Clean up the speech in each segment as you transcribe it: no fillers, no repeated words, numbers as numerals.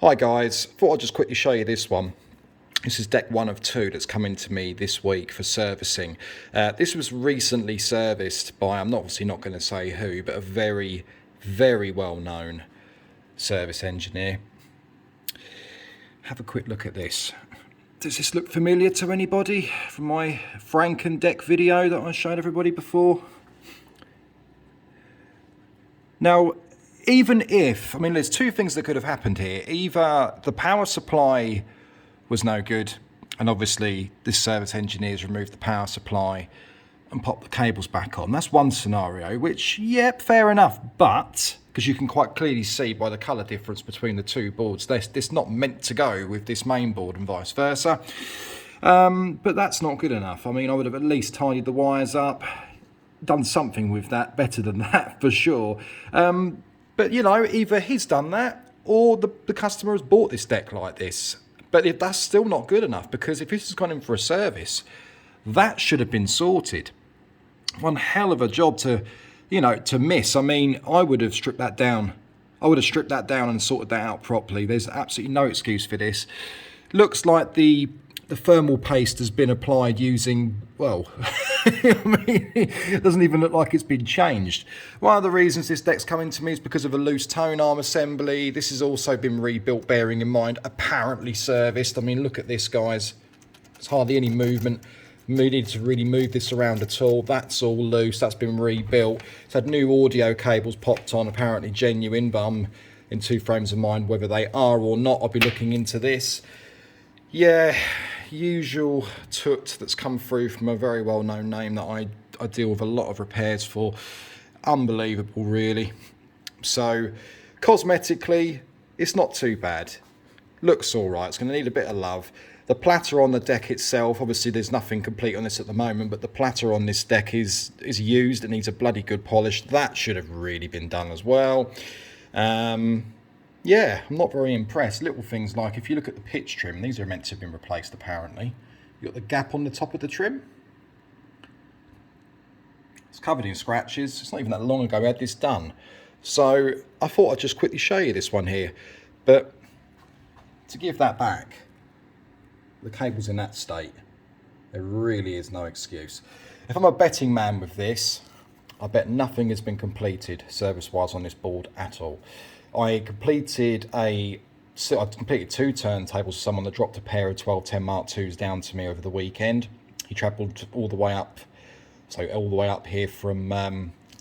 Hi guys, thought I'd just quickly show you this one. This is deck 1 of 2 that's coming to me this week for servicing. This was recently serviced by, I'm obviously not going to say who, but a very, very well-known service engineer. Have a quick look at this. Does this look familiar to anybody from my Franken deck video that I showed everybody before? Now, even if, there's two things that could have happened here. Either the power supply was no good, and obviously this service engineer's removed the power supply and popped the cables back on. That's one scenario, which, yep, fair enough, but, because you can quite clearly see by the colour difference between the two boards, this not meant to go with this main board and vice versa. But that's not good enough. I would have at least tidied the wires up, done something with that, better than that for sure. But, you know, either he's done that or the customer has bought this deck like this. But if that's still not good enough, because if this has gone in for a service, that should have been sorted. One hell of a job to, to miss. I would have stripped that down. I would have stripped that down and sorted that out properly. There's absolutely no excuse for this. Looks like the thermal paste has been applied using, well, it doesn't even look like it's been changed. One of the reasons this deck's coming to me is because of a loose tone arm assembly. This has also been rebuilt, bearing in mind, apparently serviced. Look at this, guys. There's hardly any movement. We need to really move this around at all. That's all loose. That's been rebuilt. It's had new audio cables popped on, apparently genuine, but I'm in two frames of mind whether they are or not. I'll be looking into this. Yeah, usual toot that's come through from a very well-known name that I deal with a lot of repairs for. Unbelievable, really. So, cosmetically, it's not too bad. Looks all right. It's going to need a bit of love. The platter on the deck itself, obviously there's nothing complete on this at the moment, but the platter on this deck is used. It needs a bloody good polish. That should have really been done as well. Yeah, I'm not very impressed. Little things like, if you look at the pitch trim, these are meant to have been replaced apparently. You've got the gap on the top of the trim. It's covered in scratches. It's not even that long ago we had this done. So I thought I'd just quickly show you this one here. But to give that back, the cable's in that state. There really is no excuse. If I'm a betting man with this, I bet nothing has been completed service-wise on this board at all. I completed two turntables. Someone that dropped a pair of 1210 Mark IIs down to me over the weekend. He travelled all the way up, here from,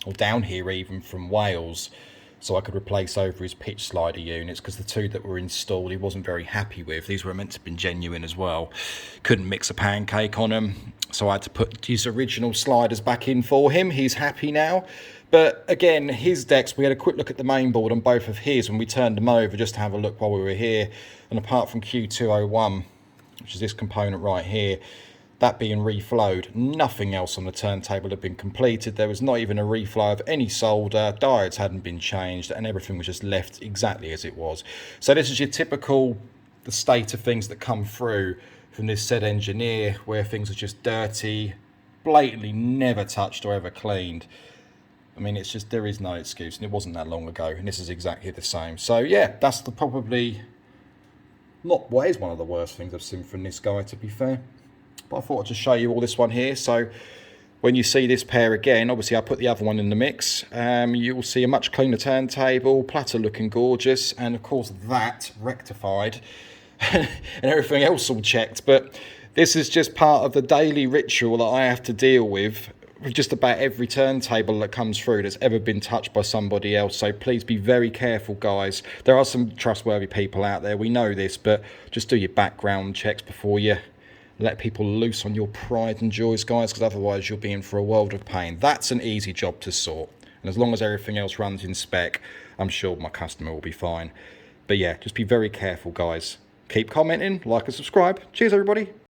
or down here even from Wales, so I could replace over his pitch slider units, because the two that were installed he wasn't very happy with. These were meant to have been genuine as well. Couldn't mix a pancake on them, so I had to put his original sliders back in for him. He's happy now. But again, his decks, we had a quick look at the main board on both of his when we turned them over just to have a look while we were here. And apart from Q201, which is this component right here, that being reflowed, nothing else on the turntable had been completed. There was not even a reflow of any solder, diodes hadn't been changed, and everything was just left exactly as it was. So this is your typical, the state of things that come through from this said engineer, where things are just dirty, blatantly never touched or ever cleaned. It's just, there is no excuse, and it wasn't that long ago, and this is exactly the same. So yeah, that's probably not, well, it is one of the worst things I've seen from this guy, to be fair. But I thought I'd just show you all this one here. So when you see this pair again, obviously I put the other one in the mix. You will see a much cleaner turntable, platter looking gorgeous, and of course that rectified and everything else all checked. But this is just part of the daily ritual that I have to deal with just about every turntable that comes through that's ever been touched by somebody else. So please be very careful, guys. There are some trustworthy people out there, we know this, but just do your background checks before you let people loose on your pride and joys, guys, because otherwise you'll be in for a world of pain. That's an easy job to sort, and as long as everything else runs in spec, I'm sure my customer will be fine. But yeah, just be very careful, guys. Keep commenting, like and subscribe. Cheers, everybody.